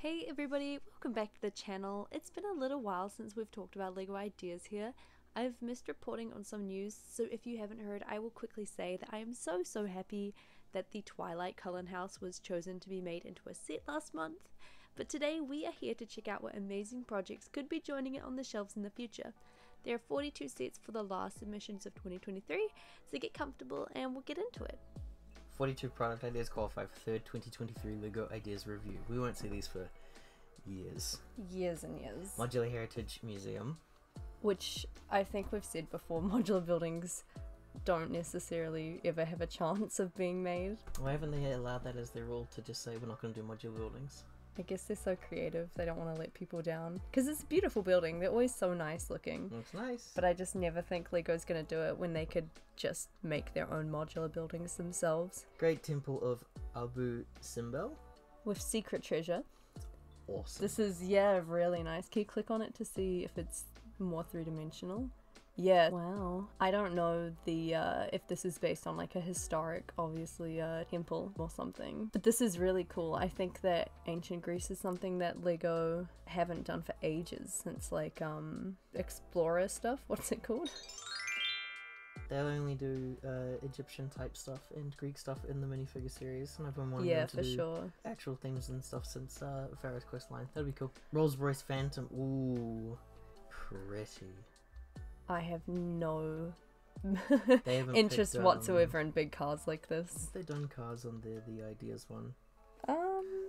Hey everybody, welcome back to the channel. It's been a little while since we've talked about LEGO ideas here. I've missed reporting on some news, so if you haven't heard, I will quickly say that I am so happy that the Twilight Cullen house was chosen to be made into a set last month. But today we are here to check out what amazing projects could be joining it on the shelves in the future. There are 42 sets for the last submissions of 2023, so get comfortable and we'll get into it. 42 product ideas qualify for third 2023 LEGO Ideas Review. We won't see these for years. Years and years. Modular Heritage Museum. Which I think we've said before, modular buildings don't necessarily ever have a chance of being made. Why haven't they allowed that as their rule to just say we're not going to do modular buildings? I guess they're so creative, they don't want to let people down. Because it's a beautiful building, they're always so nice looking. Looks nice. But I just never think LEGO's going to do it when they could just make their own modular buildings themselves. Great Temple of Abu Simbel. With secret treasure. Awesome. This is, yeah, really nice. Can you click on it to see if it's more three-dimensional? Yeah. Wow. I don't know the if this is based on like a historic, obviously, temple or something. But this is really cool. I think that ancient Greece is something that LEGO haven't done for ages, since like explorer stuff. What's it called? They'll only do Egyptian type stuff and Greek stuff in the minifigure series, and I've been wanting Yeah, them to for do sure. actual themes and stuff since Pharaoh's Quest line. That'd be cool. Rolls-Royce Phantom. Ooh, pretty. I have no They haven't interest picked, whatsoever in big cars like this. Have they done cars on the ideas one? I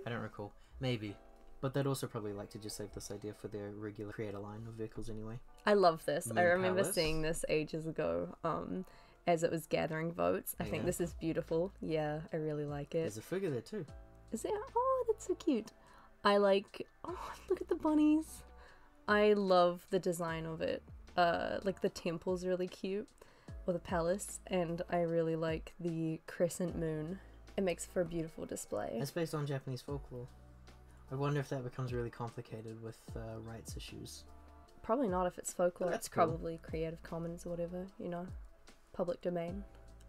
I don't recall. Maybe. But they'd also probably like to just save this idea for their regular creator line of vehicles anyway. love this. I Moon remember Palace. seeing this ages ago, as it was gathering votes. I think Yeah. this is beautiful. Yeah, I really like it. There's a figure there too. Is there? Oh, that's so cute. I like, oh, look at the bunnies. I love the design of it. Like the temple's really cute, or the palace, and I really like the crescent moon. It makes for a beautiful display. It's based on Japanese folklore. I wonder if that becomes really complicated with rights issues. Probably not if it's folklore. That's It's cool. probably Creative Commons or whatever, you know, public domain.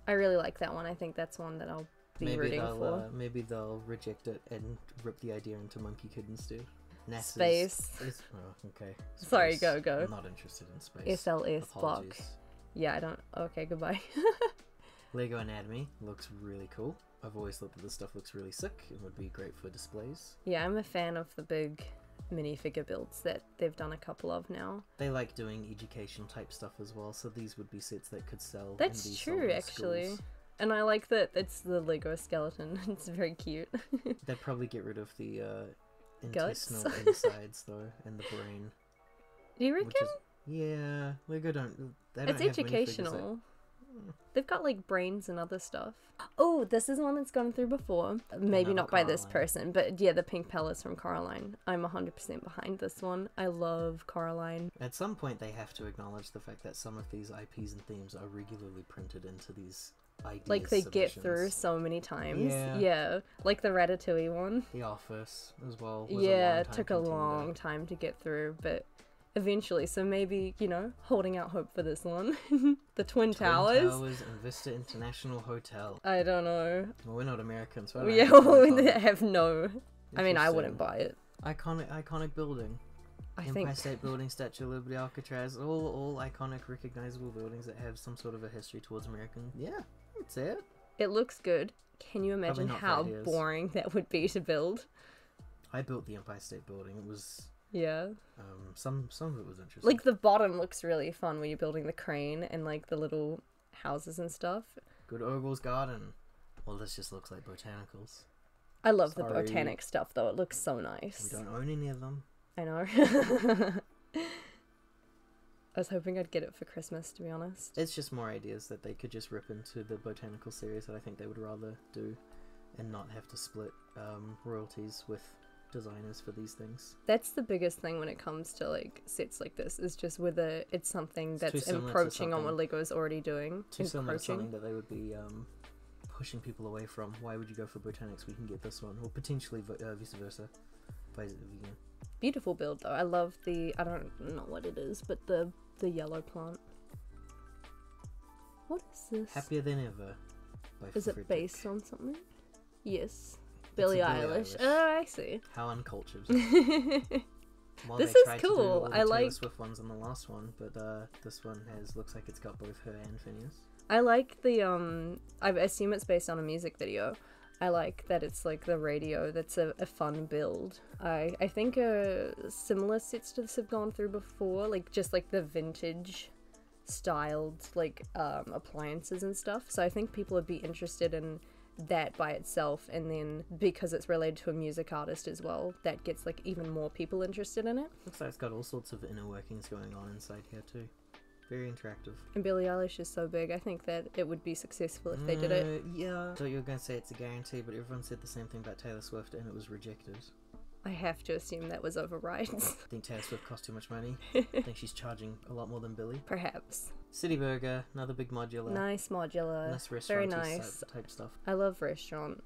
I really like that one. I think that's one that I'll be rooting for. Maybe they'll reject it and rip the idea into Monkey Kid instead. NASA's Space. Oh, okay. Sorry, Space. go. I'm not interested in space. SLS block. Apologies. Yeah, I don't. Okay, goodbye. Lego Anatomy looks really cool. I've always thought that this stuff looks really sick and would be great for displays. Yeah, I'm a fan of the big minifigure builds that they've done a couple of now. They like doing education type stuff as well, so these would be sets that could sell. That's and be true, sold in actually. schools. And I like that it's the Lego skeleton. It's very cute. They'd probably get rid of the Guts? intestinal insides though, and the brain. Do you reckon? Which is, yeah, Lego don't. They don't It's have minifigures educational. They've got like brains and other stuff. Oh, this is one that's gone through before. Maybe Another not by this Coraline. person, but yeah, the Pink Palace from Coraline. I'm 100% behind this one. I love Coraline. At some point, they have to acknowledge the fact that some of these IPs and themes are regularly printed into these ideas. Like they get submissions. through so many times. Yeah. Yeah, like the Ratatouille one. The Office as well. Was Yeah, a long it time took a contender. long time to get through, but eventually. So maybe, you know, holding out hope for this one. The Twin Towers. And Vista International Hotel. I don't know. Well, we're not Americans, so I don't Yeah, have to we comment. have no. I mean, I wouldn't Interesting. buy it. Iconic building. I Empire think State Building, Statue of Liberty, Alcatraz, all iconic, recognizable buildings that have some sort of a history towards American. Yeah, that's it. it looks good. Can you imagine not for how ideas. boring that would be to build? I built the Empire State Building. It was Yeah. some of it was interesting. Like the bottom looks really fun when you're building the crane and like the little houses and stuff. Good Ogel's Garden. Well, this just looks like botanicals. I love the Sorry. botanic stuff though. It looks so nice. We don't own any of them. I know. I was hoping I'd get it for Christmas, to be honest. It's just more ideas that they could just rip into the botanical series that I think they would rather do, and not have to split royalties with designers for these things. That's the biggest thing when it comes to like sets like this, is just whether it's something It's too that's similar to encroaching on what something- Lego's already doing. Too similar to something Encroaching. that they would be pushing people away from. Why would you go for botanics? We can get this one, or potentially vice versa. Beautiful build though. I love the, I don't know what it is, but the yellow plant. What is this? Happier Than Ever. By Is it Frederick. based on something? Yes. Billie It's a Billie Eilish. Eilish. Oh, I see. How uncultured. Well, This they is tried cool. To do all the I Taylor like- Swift ones in the last one, but this one looks like it's got both her and Phineas. I like the I assume it's based on a music video. I like that it's like the radio. That's a fun build. I think similar sets to this have gone through before, like just like the vintage styled like appliances and stuff. So I think people would be interested in that by itself, and then because it's related to a music artist as well, that gets like even more people interested in it. Looks like it's got all sorts of inner workings going on inside here too. Very interactive. And Billie Eilish is so big, I think that it would be successful if they did it. Yeah. So you were going to say it's a guarantee, but everyone said the same thing about Taylor Swift and it was rejected. I have to assume that was overrides. Think Taylor Swift cost too much money? Think she's charging a lot more than Billie? Perhaps. City Burger, another big modular. Nice modular. Nice Very restaurant nice. type stuff. I love restaurant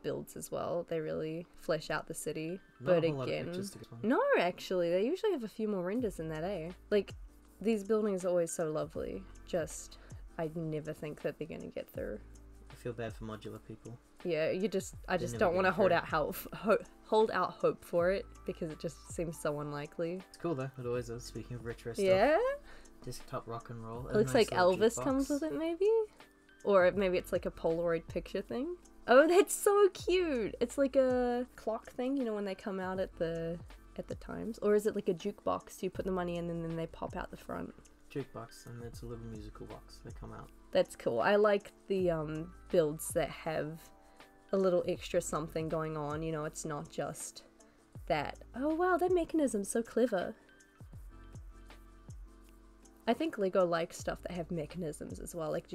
builds as well. They really flesh out the city. Not But a whole lot of again, pictures to get on. no, actually, they usually have a few more renders than that, eh? Like, these buildings are always so lovely. Just, I never think that they're gonna get through. I feel bad for modular people. Yeah, I just never don't want to get hold through. out hold out hope for it because it just seems so unlikely. It's cool though, it always is. Speaking of retro stuff. Yeah, Desktop rock and roll. it looks like Elvis comes with it, maybe, or maybe it's like a Polaroid picture thing. Oh, that's so cute! It's like a clock thing, you know, when they come out at the times, or is it like a jukebox? You put the money in and then they pop out the front. Jukebox, and it's a little musical box. They come out. That's cool. I like the builds that have a little extra something going on. You know, it's not just that. Oh wow, that mechanism's so clever. I think Lego likes stuff that have mechanisms as well, like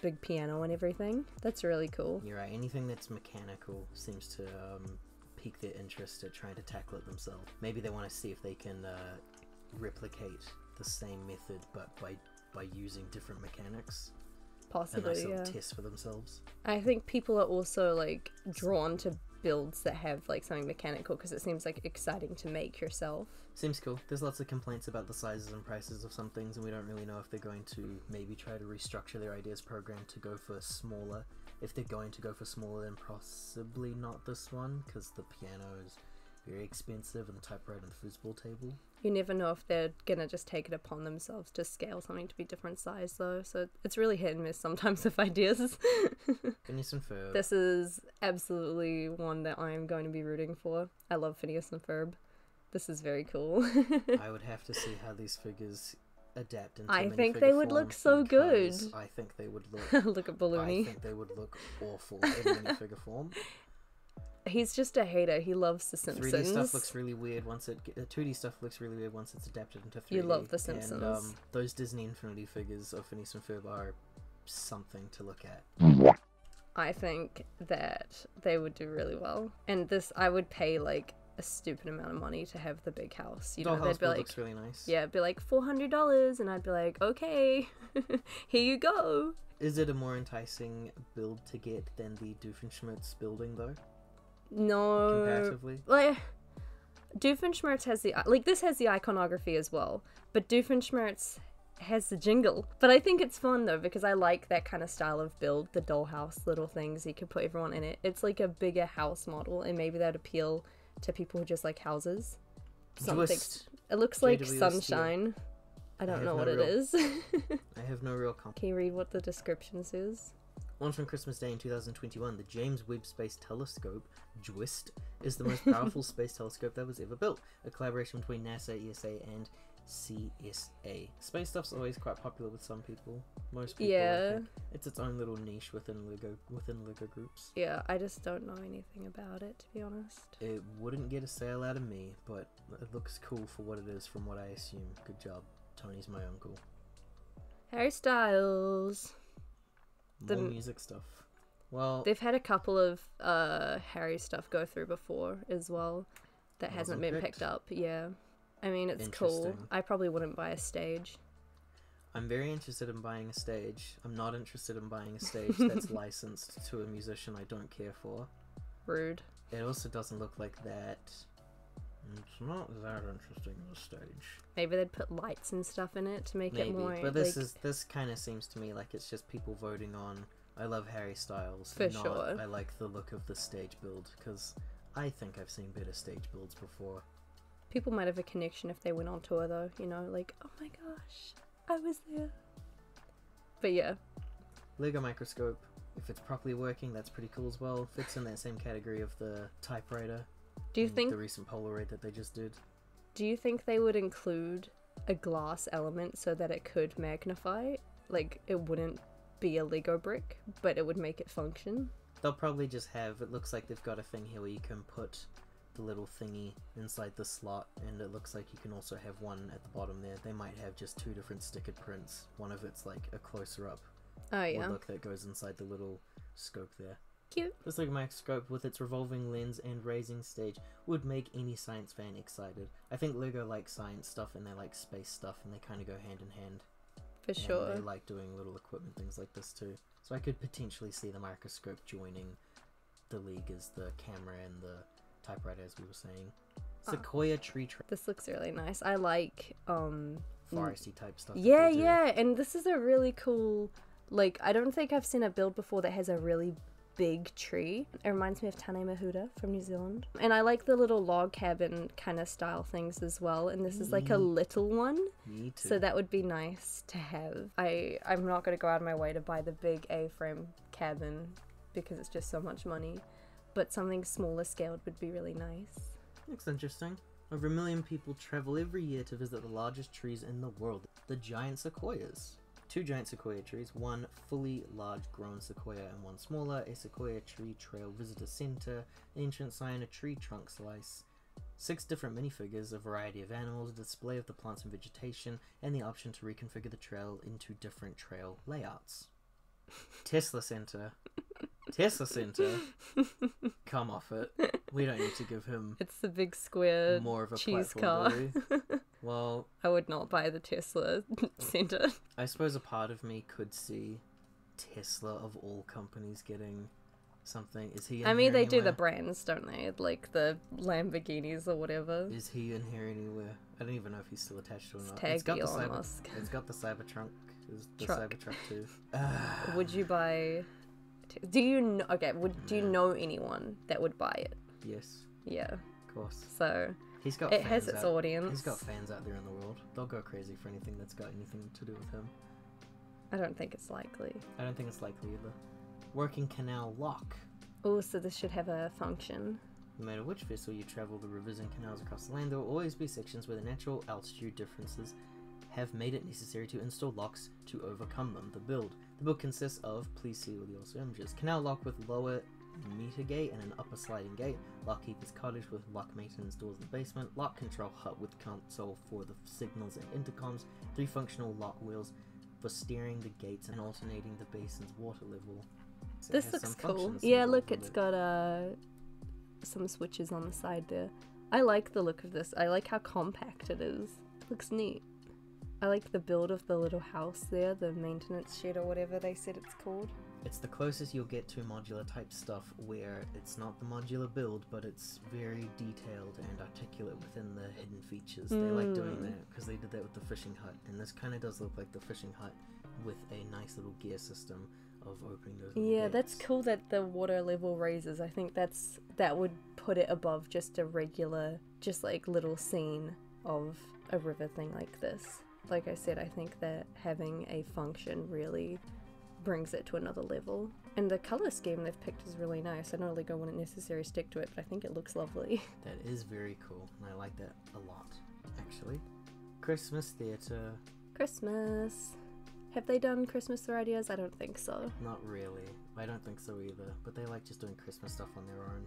big piano and everything. That's really cool. You're right. Anything that's mechanical seems to pique their interest at trying to tackle it themselves. Maybe they want to see if they can replicate the same method, but by using different mechanics. Possibly, and yeah. test for themselves. I think people are also like drawn to builds that have like something mechanical because it seems like exciting to make yourself. Seems cool. There's lots of complaints about the sizes and prices of some things, and we don't really know if they're going to maybe try to restructure their ideas program to go for smaller. If they're going to go for smaller, then possibly not this one, because the piano is very expensive and the typewriter and the foosball table. You never know if they're gonna just take it upon themselves to scale something to be different size though, so it's really hit and miss sometimes with ideas. Phineas and Ferb. This is absolutely one that I'm going to be rooting for. I love Phineas and Ferb. This is very cool. I would have to see how these figures adapt into I minifigure think they would form look so good. because I think they would look Look at I Balloony. think they would look awful in minifigure form. He's just a hater. He loves The Simpsons. 3D stuff looks really weird once 2D stuff looks really weird once it's adapted into 3D. You love The Simpsons. And those Disney Infinity figures of Phineas and Ferb are something to look at. I think that they would do really well. And this, I would pay like a stupid amount of money to have the big house. You know, Dollhouse they'd be build like, looks really nice. yeah, it'd be like $400, and I'd be like, okay, here you go. Is it a more enticing build to get than the Doofenshmirtz building though? No, Comparatively? like Doofenshmirtz has the like this has the iconography as well, but Doofenshmirtz has the jingle. But I think it's fun though because I like that kind of style of build, the dollhouse little things you can put everyone in it. It's like a bigger house model, and maybe that'd appeal to people who just like houses. Something. JWST. It looks like JWST. sunshine. I don't have know no what it real- is. I have no real Can you read what the description says? Launched on Christmas Day in 2021, the James Webb Space Telescope, JWST, is the most powerful space telescope that was ever built. A collaboration between NASA, ESA, and CSA. Space stuff's always quite popular with some people. Most people, Yeah. I think. It's its own little niche within Lego groups. Yeah, I just don't know anything about it, to be honest. It wouldn't get a sale out of me, but it looks cool for what it is from what I assume. Good job. Tony's my uncle. Hairstyles. More music stuff. Well, They've had a couple of Harry stuff go through before as well that hasn't been picked. picked up. Yeah. I mean, it's cool. Interesting. I probably wouldn't buy a stage. I'm very interested in buying a stage. I'm not interested in buying a stage that's licensed to a musician I don't care for. Rude. It also doesn't look like that. It's not that interesting as a stage. Maybe they'd put lights and stuff in it to make Maybe, it more but like... this kind of seems to me like it's just people voting on I love Harry Styles. For sure. I like the look of the stage build, because I think I've seen better stage builds before. People might have a connection if they went on tour though, you know, like, oh my gosh, I was there. But yeah. Lego Microscope, if it's properly working, that's pretty cool as well. Fits in that same category of the typewriter. Do you think the recent Polaroid that they just did? Do you think they would include a glass element so that it could magnify? Like, it wouldn't be a Lego brick, but it would make it function? They'll probably just have, it looks like they've got a thing here where you can put the little thingy inside the slot, and it looks like you can also have one at the bottom there. They might have just two different stickered prints. One of it's like a closer up look that goes inside the little scope there. Cute. This Lego Microscope with its revolving lens and raising stage would make any science fan excited. I think Lego likes science stuff and they like space stuff, and they kind of go hand in hand. For sure. And they like doing little equipment things like this too. So I could potentially see the Microscope joining the league as the camera and the typewriter, as we were saying. Sequoia tree trail. This looks really nice. I like foresty type stuff. Yeah, and this is a really cool, like, I don't think I've seen a build before that has a really big tree. It reminds me of Tane Mahuta from New Zealand. And I like the little log cabin kind of style things as well, and this is like a little one. Me too. So that would be nice to have. I'm not going to go out of my way to buy the big A-frame cabin because it's just so much money, but something smaller scaled would be really nice. Looks interesting. Over 1 million people travel every year to visit the largest trees in the world, the giant sequoias. 2 giant sequoia trees, 1 fully large grown sequoia and 1 smaller, a sequoia tree trail visitor center, an entrance sign, a tree trunk slice, 6 different minifigures, a variety of animals, a display of the plants and vegetation, and the option to reconfigure the trail into different trail layouts. Tesla Center. Tesla Center. Come off it. We don't need to give him It's the big square more of a cheese platform, car. do we? Well, I would not buy the Tesla Center. I suppose a part of me could see Tesla of all companies getting something. Is he in I mean, here they do the anywhere? brands, don't they? Like the Lamborghinis or whatever. Is he in here anywhere? I don't even know if he's still attached to it or not. Tag It's got the Elon Cyber. Musk. It's got the Cybertruck. The Truck. Cybertruck too. Would you buy? Do you know? Okay. Do you know anyone that would buy it? Yes, Yeah. of course. So He's got. it fans has its out. audience. He's got fans out there in the world. They'll go crazy for anything that's got anything to do with him. I don't think it's likely. I don't think it's likely either. Working canal lock. Oh, so this should have a function. No matter which vessel you travel the rivers and canals across the land, there will always be sections where the natural altitude differences have made it necessary to install locks to overcome them. The build consists of, please see all the also images, canal lock with lower meter gate and an upper sliding gate, lock keeper's cottage with lock maintenance doors in the basement, lock control hut with console for the signals and intercoms, 3 functional lock wheels for steering the gates and alternating the basin's water level. So it This has looks some cool. functions Yeah, involved look, with it's it. got some switches on the side there. I like the look of this. I like how compact it is. It looks neat. I like the build of the little house there, the maintenance shed or whatever they said it's called. It's the closest you'll get to modular type stuff where it's not the modular build, but it's very detailed and articulate within the hidden features. They like doing that because they did that with the fishing hut, and this kind of does look like the fishing hut with a nice little gear system of opening those little Yeah, that's gates. cool that the water level raises. I think that would put it above just a regular, just like little scene of a river thing like this. Like I said, I think that having a function really brings it to another level. And the colour scheme they've picked is really nice. I know Lego wouldn't necessarily stick to it, but I think it looks lovely. That is very cool, and I like that a lot, actually. Christmas theatre. Christmas. Have they done Christmas through ideas? I don't think so. Not really. I don't think so either, but they like just doing Christmas stuff on their own.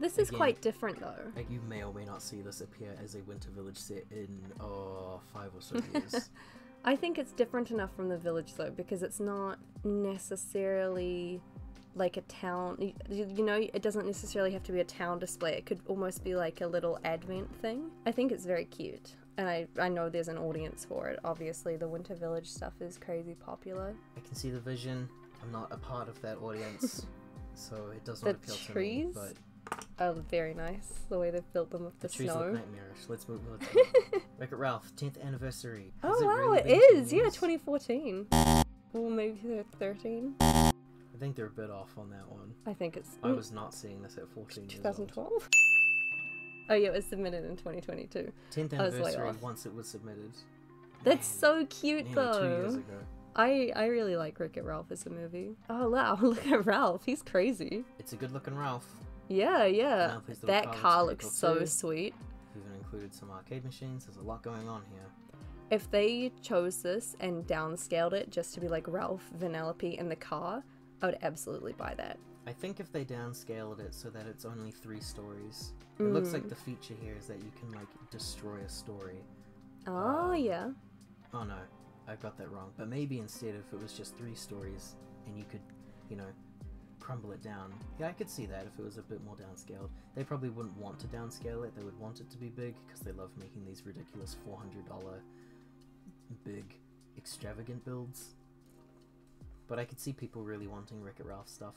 This is Again, quite different though. Like, you may or may not see this appear as a Winter Village set in 5 or so years. I think it's different enough from the village though, because it's not necessarily like a town, you know, it doesn't necessarily have to be a town display. It could almost be like a little Advent thing. I think it's very cute, and I know there's an audience for it. Obviously the Winter Village stuff is crazy popular. I can see the vision. I'm not a part of that audience, so it does The not appeal to me. trees But are very nice, the way they've built them with the trees snow. look nightmarish. Let's move on. Wreck-It Ralph, 10th anniversary. Oh Has wow, really it been 10 is! Yeah, years? 2014. Or maybe 13. I think they're a bit off on that one. I think it's... I was not seeing this at 14 years old. 2012? Oh yeah, it was submitted in 2022. 10th anniversary once it was submitted. That's so cute Nearly though. 2 years ago. I really like Wreck-It Ralph as a movie. Oh wow, look at Ralph, he's crazy. It's a good looking Ralph. Yeah, yeah. Canal plays the That car car looks looks pretty so cool, too. sweet. We've even included some arcade machines. There's a lot going on here. If they chose this and downscaled it just to be like Ralph, Vanellope, and the car, I would absolutely buy that. I think if they downscaled it so that it's only 3 stories, it looks like the feature here is that you can like destroy a story. Oh yeah. Oh no, I got that wrong. But maybe instead if it was just 3 stories and you could, you know, crumble it down. Yeah, I could see that if it was a bit more downscaled. They probably wouldn't want to downscale it. They would want it to be big because they love making these ridiculous $400 big extravagant builds. But I could see people really wanting Wreck-It Ralph stuff.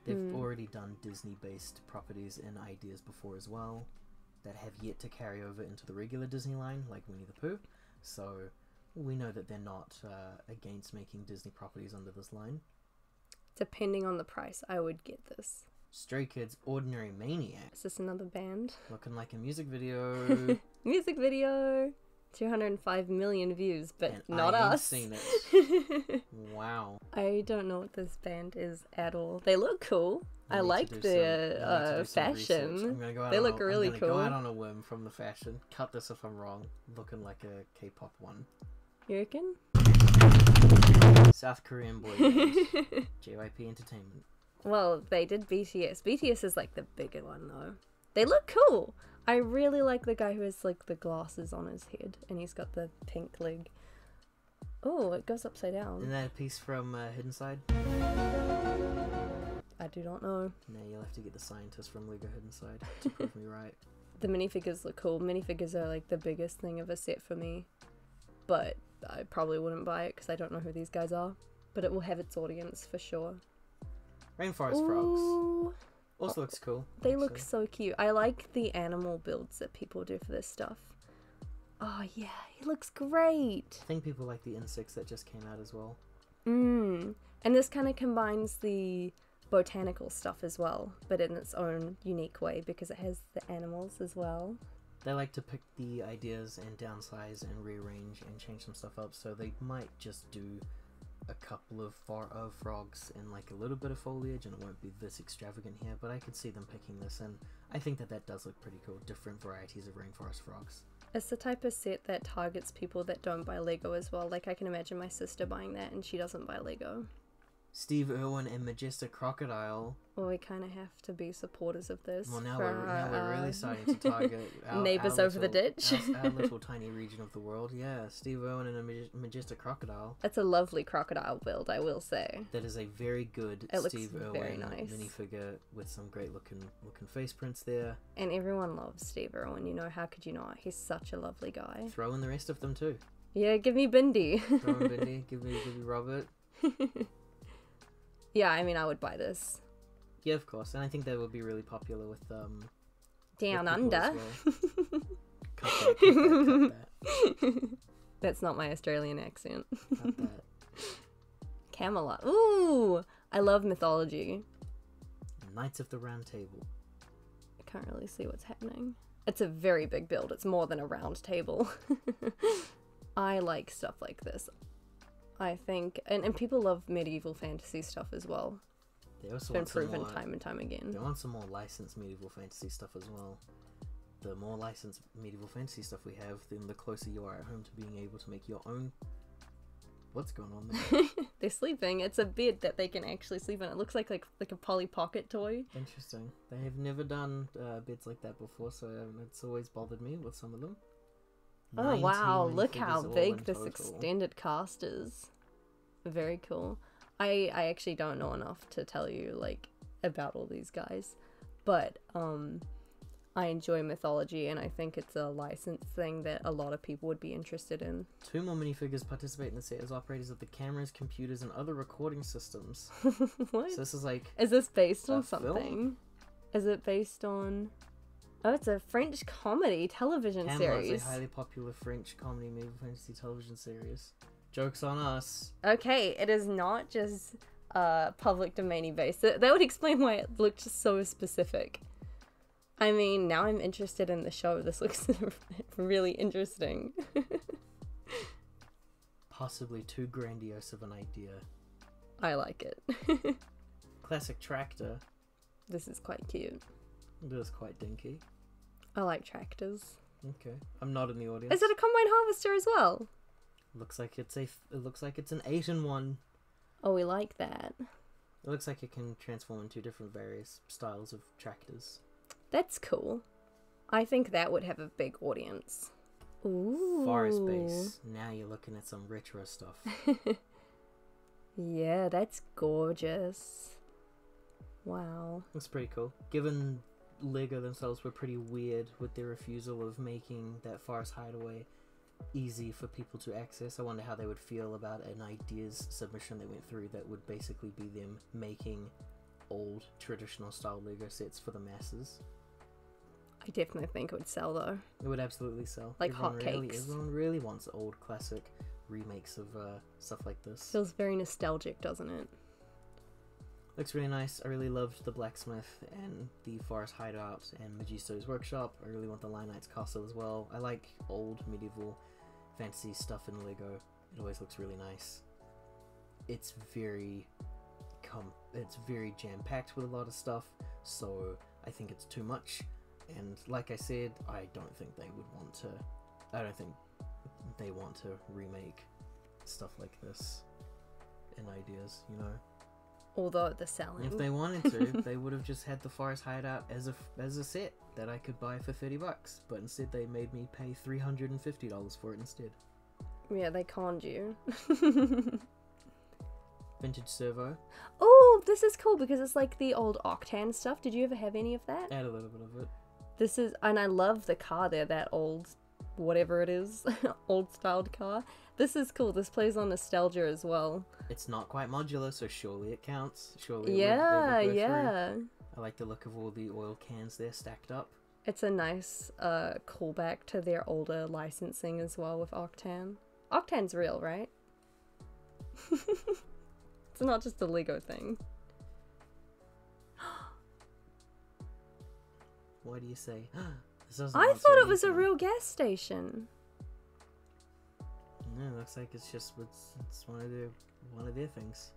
They've already done Disney-based properties and ideas before as well that have yet to carry over into the regular Disney line, like Winnie the Pooh. So we know that they're not against making Disney properties under this line. Depending on the price, I would get this. Stray Kids Oddinary Maniac. Is this another band? Looking like a music video. Music video! 205 million views, but And not I ain't us. seen it. Wow. I don't know what this band is at all. They look cool. I need to like do their some- I need to do some research. I'm fashion. gonna go out They on look really I'm gonna go cool. out on a whim from the fashion. Cut this if I'm wrong. Looking like a K-pop one. You reckon? South Korean boy band. JYP Entertainment. Well, they did BTS. BTS is like the bigger one though. They look cool. I really like the guy who has like the glasses on his head and he's got the pink leg. Oh, it goes upside down. Isn't that a piece from Hidden Side? I do not know. No, you'll have to get the scientist from Lego Hidden Side to prove me right. The minifigures look cool. Minifigures are like the biggest thing of a set for me. But I probably wouldn't buy it because I don't know who these guys are. But it will have its audience for sure. Rainforest Frogs. Ooh, Also looks cool. they look actually. so cute. I like the animal builds that people do for this stuff. Oh yeah, he looks great. I think people like the insects that just came out as well. And this kind of combines the botanical stuff as well, but in its own unique way because it has the animals as well. They like to pick the ideas and downsize and rearrange and change some stuff up, so they might just do a couple of frogs and like a little bit of foliage, and it won't be this extravagant here, but I could see them picking this, and I think that does look pretty cool. Different varieties of rainforest frogs. It's the type of set that targets people that don't buy Lego as well. Like I can imagine my sister buying that and she doesn't buy Lego. Steve Irwin and Majestic Crocodile. Well, we kind of have to be supporters of this. Well, now for we're really starting to target our neighbors over the ditch. our little tiny region of the world. Yeah, Steve Irwin and a Majestic Crocodile. It's a lovely crocodile build, I will say. That is a very good It looks Steve very Irwin nice. minifigure with some great looking face prints there. And everyone loves Steve Irwin, you know, how could you not? He's such a lovely guy. Throw in the rest of them too. Yeah, give me Bindi. Throw in Bindi, give me Robert. Yeah, I mean, I would buy this. Yeah, of course, and I think they would be really popular with Down with people Under. as well. Cut that. That's not my Australian accent. Cut that. Camelot. Ooh! I love mythology. Knights of the Round Table. I can't really see what's happening. It's a very big build. It's more than a round table. I like stuff like this. I think, and people love medieval fantasy stuff as well. They also It's been want some proven more, time and time again. They want some more licensed medieval fantasy stuff as well. The more licensed medieval fantasy stuff we have, then the closer you are at home to being able to make your own. What's going on there? They're sleeping. It's a bed that they can actually sleep in. It looks like a Polly Pocket toy. Interesting. They have never done beds like that before, so it's always bothered me with some of them. Oh 19 wow, look how minifigures all big in this total. extended cast is. Very cool. I actually don't know enough to tell you like about all these guys, but I enjoy mythology and I think it's a licensed thing that a lot of people would be interested in. 2 more minifigures participate in the set as operators of the cameras, computers, and other recording systems. What? So this is like Is this based on a film? something? Is it based on... Oh, it's a French comedy television Canal series. is a highly popular French comedy medieval fantasy television series. Joke's on us. Okay, it is not just public domainy base. That would explain why it looked so specific. I mean, now I'm interested in the show. This looks really interesting. Possibly too grandiose of an idea. I like it. Classic tractor. This is quite cute. It is quite dinky. I like tractors. Okay, I'm not in the audience. Is it a combine harvester as well? Looks like it's it looks like it's an 8-in-1. Oh, we like that. It looks like it can transform into different various styles of tractors. That's cool. I think that would have a big audience. Ooh. Forest base. Now you're looking at some retro stuff. Yeah, that's gorgeous. Wow. That's pretty cool. Given LEGO themselves were pretty weird with their refusal of making that forest hideaway easy for people to access, I wonder how they would feel about an ideas submission they went through that would basically be them making old traditional style LEGO sets for the masses. I definitely think it would sell though. It would absolutely sell. Like hotcakes. Everyone really wants old classic remakes of stuff like this. Feels very nostalgic, doesn't it? Looks really nice. I really loved the blacksmith and the forest hideout and Magisto's workshop. I really want the Lionites castle as well. I like old medieval fantasy stuff in LEGO. It always looks really nice. It's very jam-packed with a lot of stuff, so I think it's too much. And like I said, I don't think they would want to. I don't think they want to remake stuff like this in ideas, you know. Although the selling. If they wanted to, they would have just had the forest hideout as a set that I could buy for $30. But instead, they made me pay $350 for it instead. Yeah, they conned you. Vintage servo. Oh, this is cool because it's like the old Octan stuff. Did you ever have any of that? Add a little bit of it. This is, and I love the car there, that old, whatever it is, old styled car. This is cool. This plays on nostalgia as well. It's not quite modular, so surely it counts. Surely yeah, it would go yeah. through. I like the look of all the oil cans there stacked up. It's a nice callback to their older licensing as well with Octan. Octan's real, right? It's not just a LEGO thing. Why do you say? I thought it was a real gas station. No, looks like it's just it's one of their things.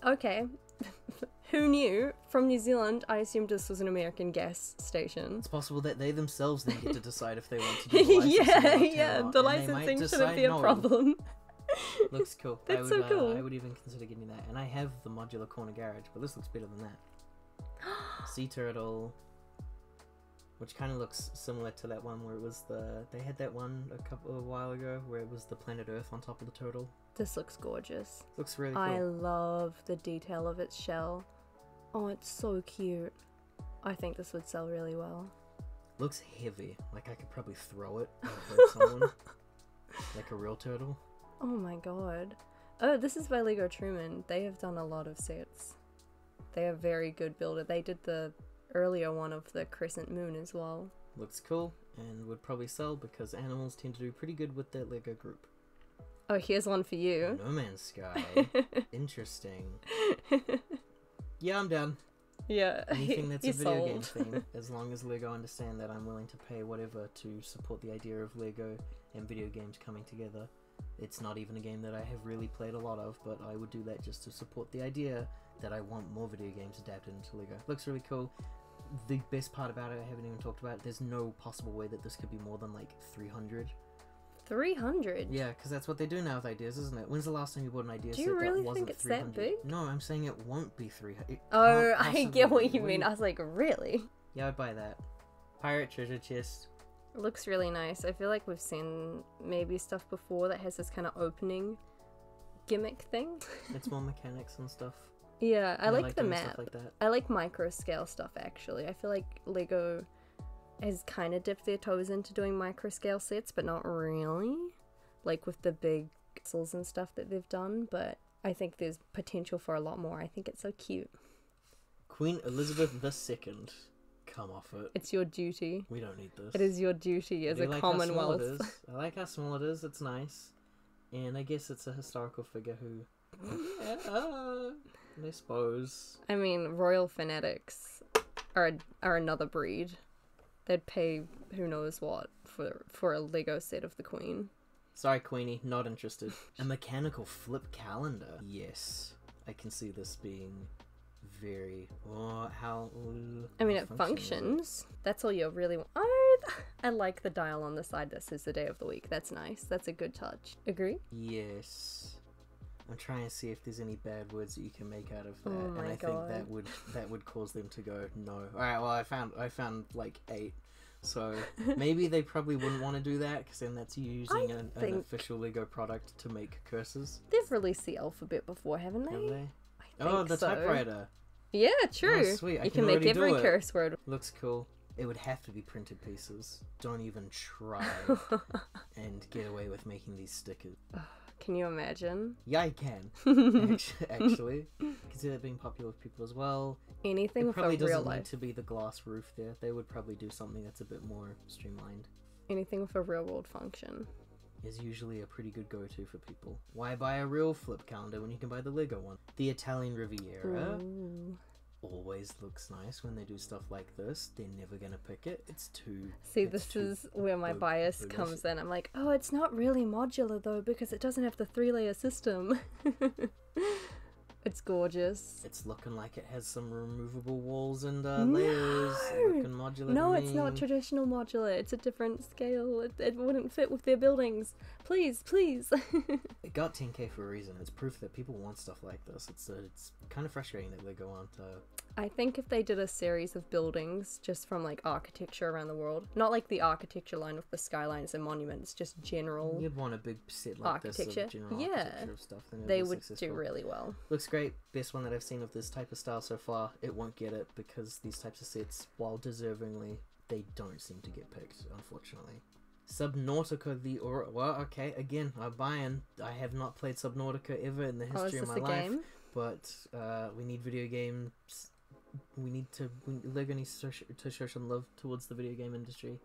Okay. Who knew? From New Zealand, I assumed this was an American gas station. It's possible that they themselves then get to decide if they want to do the licensing yeah, the licensing shouldn't be a problem. Looks cool. That's so cool. I would even consider getting that. And I have the modular corner garage, but this looks better than that. Sea turtle, which kind of looks similar to that one where it was they had that one a while ago where it was the planet Earth on top of the turtle. This looks gorgeous. Looks really cool. I love the detail of its shell. Oh, it's so cute. I think this would sell really well. Looks heavy. Like I could probably throw it and hurt someone. Like a real turtle. Oh my god. Oh, this is by legotruman. They have done a lot of sets. They are very good builder. They did the earlier one of the crescent moon as well. Looks cool and would probably sell because animals tend to do pretty good with their LEGO group. Oh, here's one for you. No Man's Sky. Interesting. Yeah, I'm down. Yeah. Anything that's a video game sold. thing, as long as LEGO understand that I'm willing to pay whatever to support the idea of LEGO and video games coming together. It's not even a game that I have really played a lot of, but I would do that just to support the idea that I want more video games adapted into LEGO. Looks really cool. The best part about it, I haven't even talked about, there's no possible way that this could be more than like 300. 300? Yeah, because that's what they do now with ideas, isn't it? When's the last time you bought an idea Do set you really that wasn't think it's 300? that big? No, I'm saying it won't be 300. Oh, I get what you mean. I was like, really? Yeah, I'd buy that. Pirate treasure chest. It looks really nice. I feel like we've seen maybe stuff before that has this kind of opening gimmick thing. It's more mechanics and stuff. Yeah, I like the doing map. Stuff like that. I like micro scale stuff actually. I feel like LEGO has kind of dipped their toes into doing micro scale sets, but not really. Like with the big pixels and stuff that they've done, but I think there's potential for a lot more. I think it's so cute. Queen Elizabeth II. Come off it. It's your duty. We don't need this. It is your duty as a Commonwealth. I like how small it is. It's nice. And I guess it's a historical figure who Yeah, I suppose. I mean, royal fanatics are another breed. They'd pay who knows what for a Lego set of the Queen. Sorry, Queenie, not interested. A mechanical flip calendar. Yes, I can see this being very... Oh, how... I mean, it functions. That's all you really want. Oh, I like the dial on the side that says the day of the week. That's nice. That's a good touch. Agree? Yes. I'm trying to see if there's any bad words that you can make out of that, Oh my and I God. think that would cause them to go no. All right, well I found like 8, so maybe they probably wouldn't want to do that because then that's using an official Lego product to make curses. They've released the alphabet before, haven't they? Have they? I think Oh, the so. typewriter. Yeah, true. Oh, sweet. I You can can make already every do it. curse word. Looks cool. It would have to be printed pieces. Don't even try and get away with making these stickers. Can you imagine? Yeah, I can. Actually, I can see that being popular with people as well. Anything It with a probably real doesn't need life. to be the glass roof there. They would probably do something that's a bit more streamlined. Anything with a real world function. Is usually a pretty good go-to for people. Why buy a real flip calendar when you can buy the Lego one? The Italian Riviera Ooh. always looks nice when they do stuff like this. They're never gonna pick it. It's too... See, it's this too is where my bias bogus. comes in. I'm like, oh, it's not really modular though because it doesn't have the 3-layer system. It's gorgeous. It's looking like it has some removable walls and No! layers. Looking modular No, to it's not me. traditional modular. It's a different scale. It wouldn't fit with their buildings. Please, please. It got 10k for a reason. It's proof that people want stuff like this. It's kind of frustrating that Lego aren't... I think if they did a series of buildings just from like architecture around the world, not like the architecture line with the skylines and monuments, just general, You'd want a big set like this Architecture. of general Yeah. architecture of stuff. Then it'd they be would successful. do really well. Looks great. Best one that I've seen of this type of style so far. It won't get it because these types of sets, while deservingly, they don't seem to get picked, unfortunately. Subnautica, well, okay, again, I'm buying. I have not played Subnautica ever in the Oh, is history this of my a life, game? but we need video games. Lego needs to show some love towards the video game industry.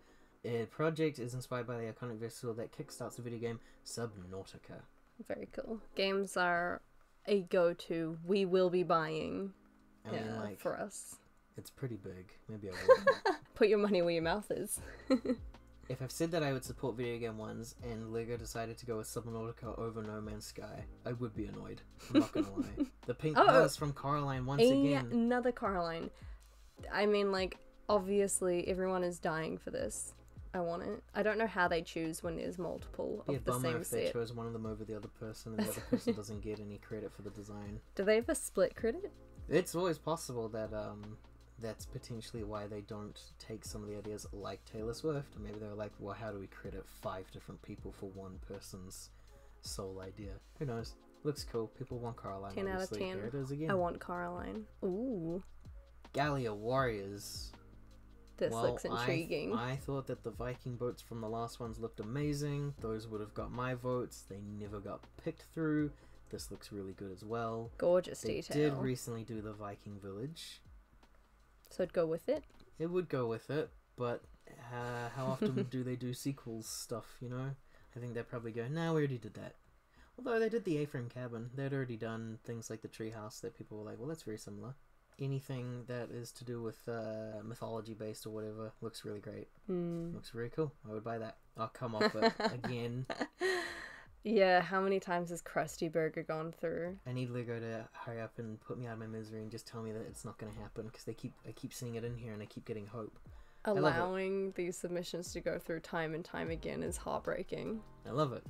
The project is inspired by the iconic vessel that kickstarts the video game Subnautica. Very cool. Games are a go-to. We will be buying I mean, like, for us. it's pretty big. Maybe I would. Put your money where your mouth is. If I've said that I would support video game ones and Lego decided to go with Subnautica over No Man's Sky, I would be annoyed. I'm not gonna lie. The pink palace from Coraline once again. Another Coraline. I mean, like, obviously everyone is dying for this. I want it. I don't know how they choose when there's multiple Be a of the bummer same if they set. chose one of them over the other person and the other person doesn't get any credit for the design. Do they have a split credit? It's always possible that that's potentially why they don't take some of the ideas like Taylor Swift. Or maybe they're like, well, how do we credit 5 different people for one person's sole idea? Who knows? Looks cool. People want Coraline. 10 out of obviously. 10. Here it is again. I want Coraline. Ooh, Gallia Warriors. this looks intriguing. I thought that the Viking boats from the last ones looked amazing. Those would have got my votes. They never got picked through. This looks really good as well. Gorgeous They detail. did recently do the Viking village. So it'd go with it. It would go with it, but how often do they do sequels stuff, you know? I think they'd probably go, nah, we already did that. Although they did the A-frame cabin. They'd already done things like the treehouse that people were like, well, that's very similar. Anything that is to do with mythology based or whatever looks really great. Looks very cool. I would buy that. I'll come off it again. Yeah, how many times has Krusty Burger gone through? I need Lego to hurry up and put me out of my misery and just tell me that it's not going to happen because I keep seeing it in here and I keep getting hope. Allowing these submissions to go through time and time again is heartbreaking. I love it.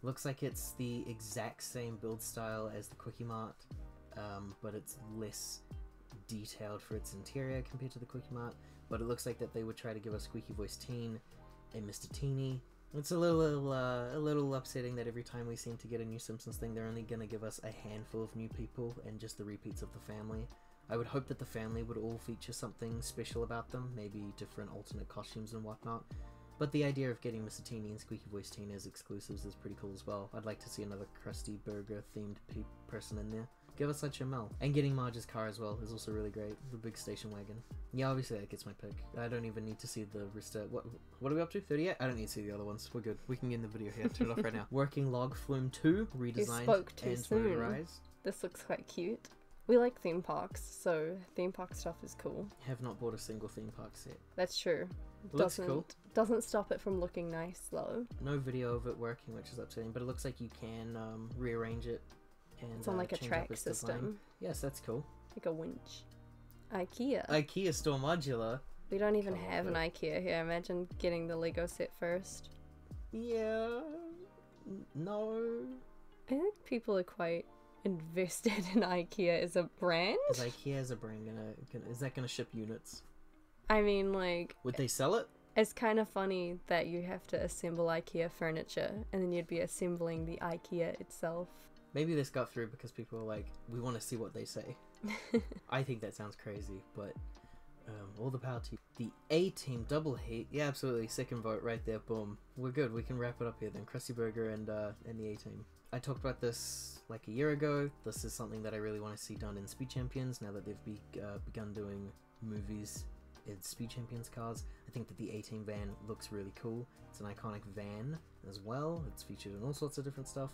Looks like it's the exact same build style as the Quickie Mart, but it's less detailed for its interior compared to the Quickie Mart. But it looks like that they would try to give us Squeaky Voice Teen and Mr. Teeny. It's a little upsetting that every time we seem to get a new Simpsons thing, they're only going to give us a handful of new people and just the repeats of the family. I would hope that the family would all feature something special about them, maybe different alternate costumes and whatnot. But the idea of getting Mr. Teeny and Squeaky Voice Teen as exclusives is pretty cool as well. I'd like to see another Krusty Burger themed person in there. Give us such a mel. And getting Marge's car as well is also really great. The big station wagon. Yeah, obviously that gets my pick. I don't even need to see the Vista. What are we up to? 38? I don't need to see the other ones. We're good. We can get in the video here. Turn it off right now. Working Log Flume 2, redesigned You spoke too and soon. motorized. This looks quite cute. We like theme parks, so theme park stuff is cool. Have not bought a single theme park set. That's true. Looks cool. Doesn't stop it from looking nice though. No video of it working, which is upsetting, but it looks like you can rearrange it. And, It's on like a change up track its system. design. Yes, that's cool. Like a winch. IKEA. IKEA Store Modular. We don't even Can't have an wait. IKEA here. Imagine getting the Lego set first. Yeah. No. I think people are quite invested in IKEA as a brand. Is IKEA as a brand is that gonna ship units? I mean, like, Would they sell it? it's kind of funny that you have to assemble IKEA furniture and then you'd be assembling the IKEA itself. Maybe this got through because people were like, we want to see what they say. I think that sounds crazy, but all the power to you. The A-Team double heat. Yeah, absolutely. Second vote right there. Boom. We're good. We can wrap it up here then. Krusty Burger and the A-Team. I talked about this like a year ago. This is something that I really want to see done in Speed Champions now that they've begun doing movies in Speed Champions cars. I think that the A-Team van looks really cool. It's an iconic van as well. It's featured in all sorts of different stuff.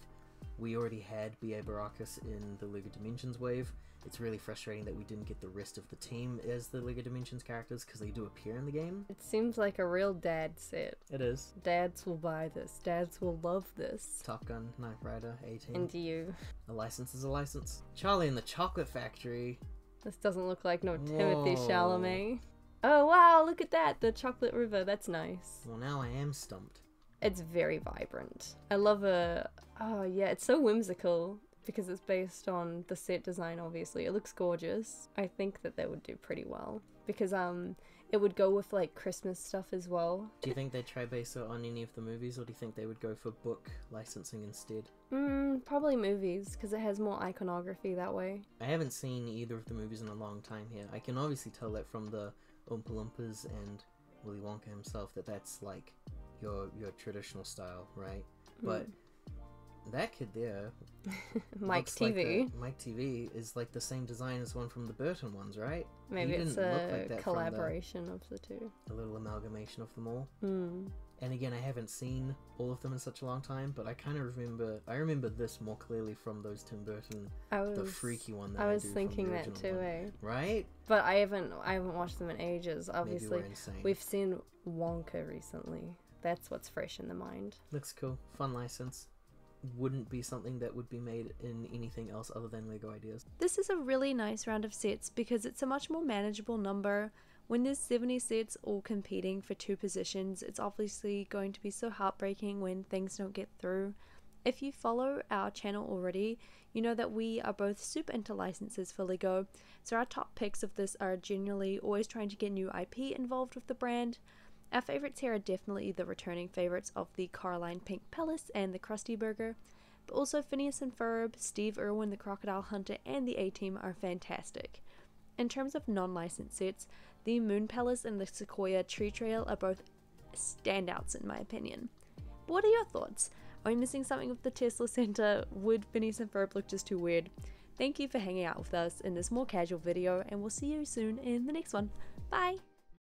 We already had B.A. Baracus in the LEGO Dimensions wave. It's really frustrating that we didn't get the rest of the team as the LEGO Dimensions characters because they do appear in the game. It seems like a real dad set. It is. Dads will buy this. Dads will love this. Top Gun, Knight Rider, A-Team. And you. A license is a license. Charlie and the Chocolate Factory. This doesn't look like no Timothy Whoa. Chalamet. Oh wow, look at that. The chocolate river. That's nice. Well, now I am stumped. It's very vibrant. I love oh yeah, it's so whimsical because it's based on the set design, obviously. It looks gorgeous. I think that would do pretty well because it would go with like Christmas stuff as well. Do you think they'd try base it on any of the movies, or do you think they would go for book licensing instead? Probably movies because it has more iconography that way. I haven't seen either of the movies in a long time here. I can obviously tell that from the Oompa Loompas and Willy Wonka himself that that's like your traditional style, right? But that kid there, Mike looks like TV. Mike TV is like the same design as one from the Burton ones, right? Maybe He it's didn't look a like that from collaboration of the two. a little amalgamation of them all. And again, I haven't seen all of them in such a long time, but I kind of remember this more clearly from those Tim Burton, the freaky one that I was do from thinking the that original too, one. Right? But I haven't watched them in ages. Obviously, Maybe we're insane. we've seen Wonka recently. That's what's fresh in the mind. Looks cool. Fun license. Wouldn't be something that would be made in anything else other than Lego Ideas. This is a really nice round of sets because it's a much more manageable number. When there's 70 sets all competing for 2 positions, it's obviously going to be so heartbreaking when things don't get through. If you follow our channel already, you know that we are both super into licenses for Lego, so our top picks of this are generally always trying to get new IP involved with the brand. Our favourites here are definitely the returning favourites of the Coraline Pink Palace and the Krusty Burger, but also Phineas and Ferb, Steve Irwin the Crocodile Hunter and the A-Team are fantastic. In terms of non-licensed sets, the Moon Palace and the Sequoia Tree Trail are both standouts in my opinion. But what are your thoughts? Are we missing something with the Tesla Center? Would Phineas and Ferb look just too weird? Thank you for hanging out with us in this more casual video, and we'll see you soon in the next one. Bye!